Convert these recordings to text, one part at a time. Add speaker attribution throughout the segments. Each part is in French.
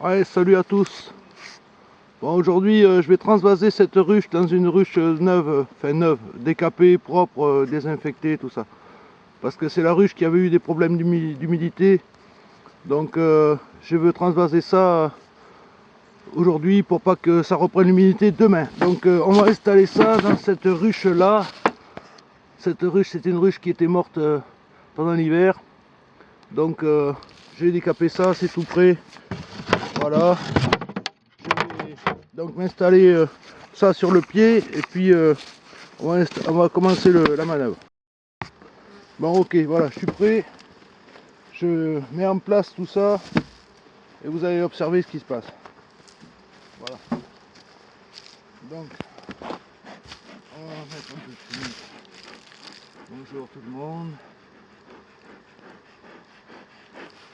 Speaker 1: Ouais, salut à tous. Bon, aujourd'hui, je vais transvaser cette ruche dans une ruche neuve, enfin neuve, décapée, propre, désinfectée, tout ça. Parce que c'est la ruche qui avait eu des problèmes d'humidité. Donc, je veux transvaser ça aujourd'hui pour pas que ça reprenne l'humidité demain. Donc, on va installer ça dans cette ruche-là. Cette ruche, c'est une ruche qui était morte pendant l'hiver. Donc, j'ai décapé ça, c'est tout prêt. Voilà. Je vais donc m'installer ça sur le pied et puis on va commencer la manœuvre. Bon, ok, voilà, je suis prêt. Je mets en place tout ça et vous allez observer ce qui se passe. Voilà. Donc, on va mettre un peu de fumée. Bonjour tout le monde.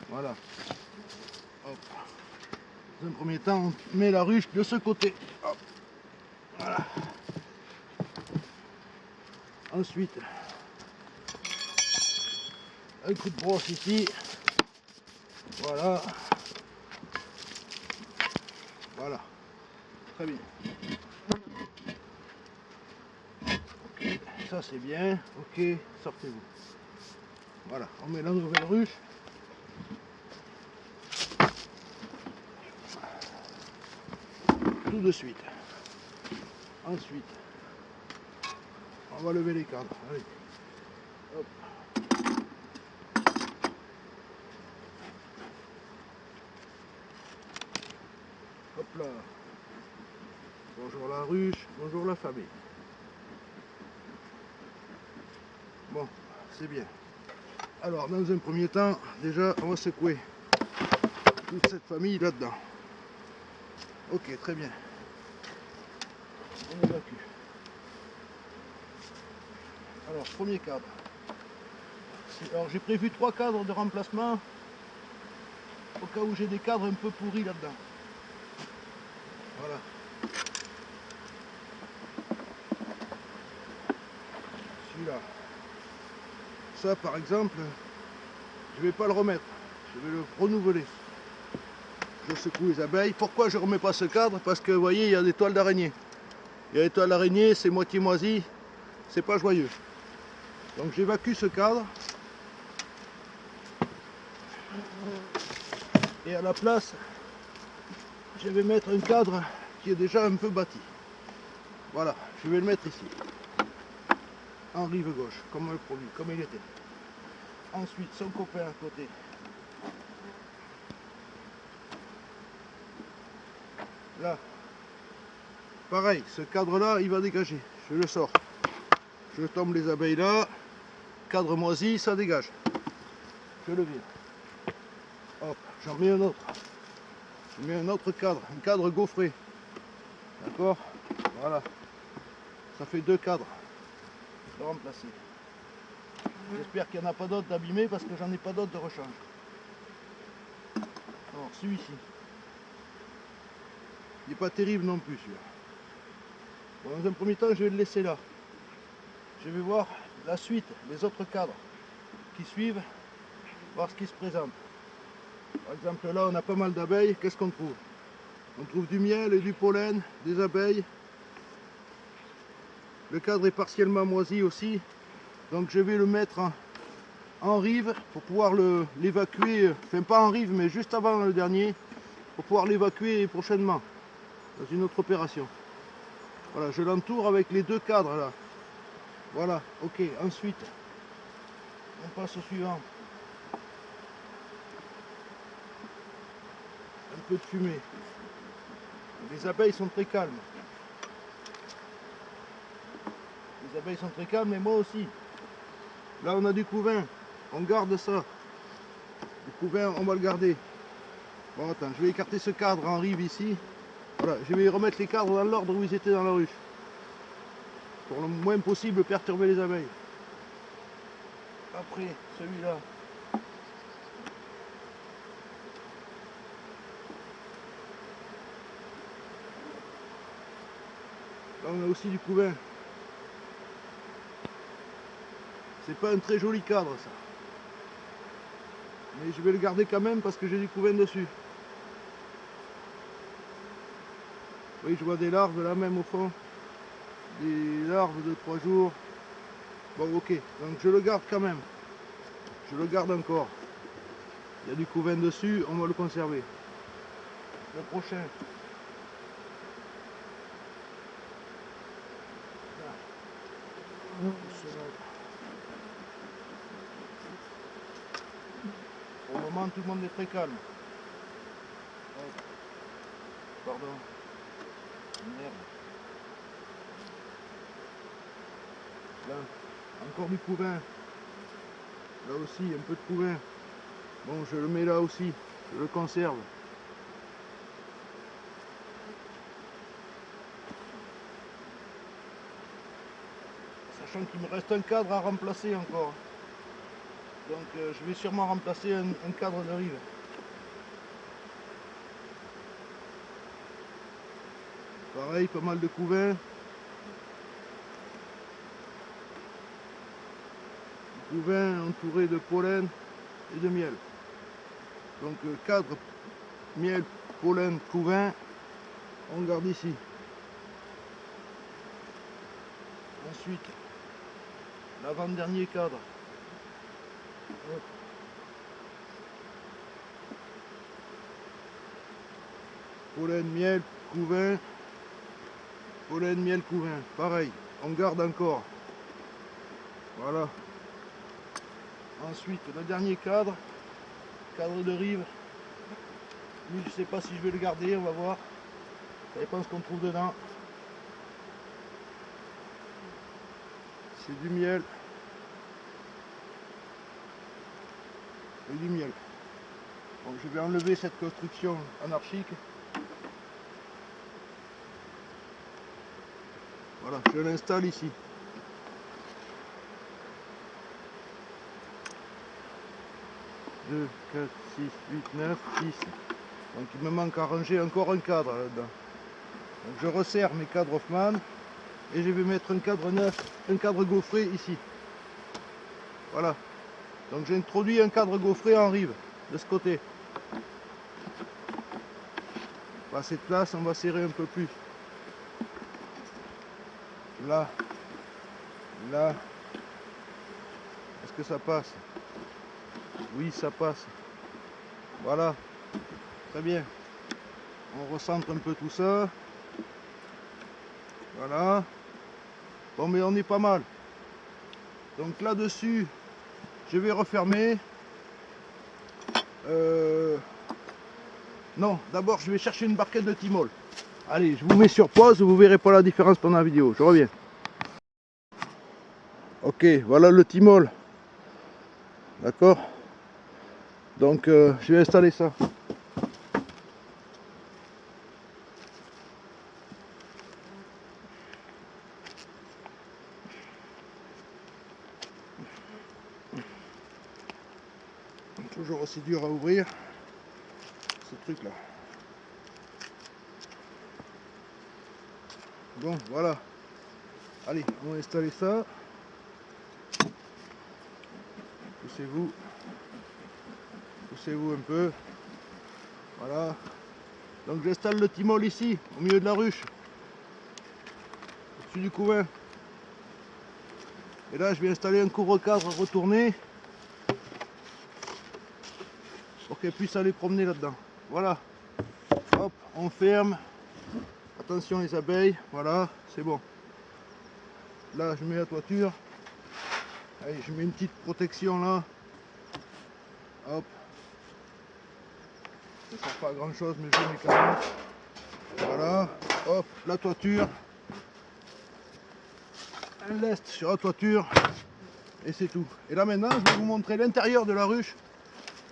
Speaker 1: Voilà. Hop. Dans un premier temps, on met la ruche de ce côté. Hop. Voilà. Ensuite, un coup de brosse ici. Voilà. Voilà. Très bien. Ok, ça c'est bien. Ok, sortez-vous. Voilà, on met la nouvelle ruche. Tout de suite. Ensuite, on va lever les cadres. Allez. Hop. Hop là. Bonjour la ruche, bonjour la famille. Bon, c'est bien. Alors, dans un premier temps, déjà, on va secouer toute cette famille là-dedans. Ok, très bien. On évacue. Alors, premier cadre. Alors, j'ai prévu 3 cadres de remplacement au cas où j'ai des cadres un peu pourris là-dedans. Voilà. Celui-là. Ça, par exemple, je vais pas le remettre. Je vais le renouveler. Je secoue les abeilles. Pourquoi je ne remets pas ce cadre? Parce que vous voyez, il y a des toiles d'araignée. Il y a des toiles d'araignée, c'est moitié moisi, c'est pas joyeux. Donc j'évacue ce cadre. Et à la place, je vais mettre un cadre qui est déjà un peu bâti. Voilà, je vais le mettre ici. En rive gauche, comme le produit, comme il était. Ensuite, son copain à côté. Là, pareil, ce cadre-là, il va dégager. Je le sors. Je tombe les abeilles là. Cadre moisi, ça dégage. Je le vire. Hop, j'en mets un autre. Je mets un autre cadre, un cadre gaufré. D'accord? Voilà. Ça fait 2 cadres de remplacer. J'espère qu'il n'y en a pas d'autres d'abîmés parce que j'en ai pas d'autres de rechange. Alors celui-ci. Il n'est pas terrible non plus celui-là. Bon, dans un premier temps, je vais le laisser là. Je vais voir la suite, les autres cadres qui suivent, voir ce qui se présente. Par exemple là, on a pas mal d'abeilles. Qu'est-ce qu'on trouve? On trouve du miel et du pollen, des abeilles. Le cadre est partiellement moisi aussi. Donc je vais le mettre en rive pour pouvoir l'évacuer, enfin pas en rive mais juste avant le dernier, pour pouvoir l'évacuer prochainement dans une autre opération. Voilà, je l'entoure avec les 2 cadres là. Voilà, ok, ensuite on passe au suivant. Un peu de fumée. Les abeilles sont très calmes. Les abeilles sont très calmes et moi aussi. Là on a du couvain, on garde ça. Le couvain on va le garder. Bon attends, je vais écarter ce cadre en rive ici. Voilà, je vais remettre les cadres dans l'ordre où ils étaient dans la ruche. Pour le moins possible perturber les abeilles. Après, celui-là. Là on a aussi du couvain. C'est pas un très joli cadre ça. Mais je vais le garder quand même parce que j'ai du couvain dessus. Oui, je vois des larves là même au fond. Des larves de 3 jours. Bon, ok, donc je le garde quand même. Je le garde encore. Il y a du couvain dessus, on va le conserver. Le prochain. Pour le moment, tout le monde est très calme. Pardon. Merde. Là, encore du couvain. Là aussi, un peu de couvain. Bon, je le mets là aussi. Je le conserve. Sachant qu'il me reste un cadre à remplacer encore. Donc je vais sûrement remplacer un cadre de rive. Pareil, pas mal de couvain. Couvain entouré de pollen et de miel. Donc cadre, miel, pollen, couvain, on garde ici. Ensuite, l'avant-dernier cadre. Hop. Pollen, miel, couvain. Pollen, miel, couvain. Pareil, on garde encore. Voilà. Ensuite, le dernier cadre. Cadre de rive. Lui, je sais pas si je vais le garder, on va voir. Ça dépend ce qu'on trouve dedans. C'est du miel. Et du miel. Donc je vais enlever cette construction anarchique. Voilà, je l'installe ici. Deux, 4, 6, 8, 9, 10. Donc il me manque à ranger encore un cadre là-dedans. Donc je resserre mes cadres Hoffman et je vais mettre un cadre neuf, un cadre gaufré ici. Voilà. Donc j'ai introduit un cadre gaufré en rive de ce côté. Pas assez de place, on va serrer un peu plus. Là, là. Est-ce que ça passe? Oui, ça passe. Voilà. Très bien. On recentre un peu tout ça. Voilà. Bon, mais on est pas mal. Donc là-dessus, je vais refermer. Non, d'abord, je vais chercher une barquette de Tymol. Allez, je vous mets sur pause, vous verrez pas la différence pendant la vidéo. Je reviens. Ok, voilà le Tymol. D'accord? Donc, je vais installer ça. Toujours aussi dur à ouvrir, ce truc là. Bon, voilà. Allez, on va installer ça. Poussez-vous. Poussez-vous un peu. Voilà. Donc j'installe le Tymol ici, au milieu de la ruche. Au-dessus du couvain. Et là, je vais installer un couvre-cadre retourné. Pour qu'elle puisse aller promener là-dedans. Voilà. Hop, on ferme. Attention les abeilles. Voilà, c'est bon. Là, je mets la toiture. Allez, je mets une petite protection là. Hop. Ça ne sert pas à grand chose, mais je mets quand même. Voilà. Hop, la toiture. Un lest sur la toiture. Et c'est tout. Et là maintenant, je vais vous montrer l'intérieur de la ruche.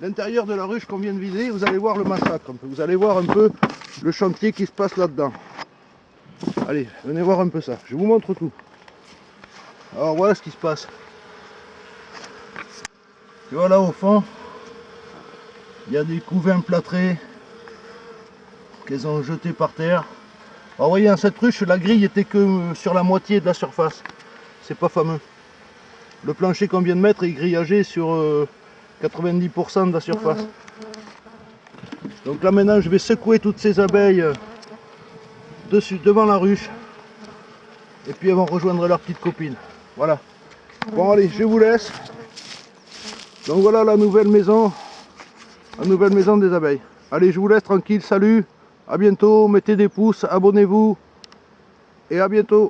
Speaker 1: L'intérieur de la ruche qu'on vient de vider. Vous allez voir le massacre un peu. Vous allez voir un peu le chantier qui se passe là-dedans. Allez, venez voir un peu ça. Je vous montre tout. Alors voilà ce qui se passe. Et voilà au fond, il y a des couvains plâtrés qu'ils ont jetés par terre. Alors vous voyez, dans cette ruche, la grille était que sur la moitié de la surface. C'est pas fameux. Le plancher qu'on vient de mettre est grillagé sur 90% de la surface. Donc là maintenant, je vais secouer toutes ces abeilles dessus, devant la ruche. Et puis elles vont rejoindre leurs petites copines. Voilà. Bon allez, je vous laisse. Donc voilà la nouvelle maison des abeilles. Allez, je vous laisse tranquille, salut, à bientôt, mettez des pouces, abonnez-vous et à bientôt.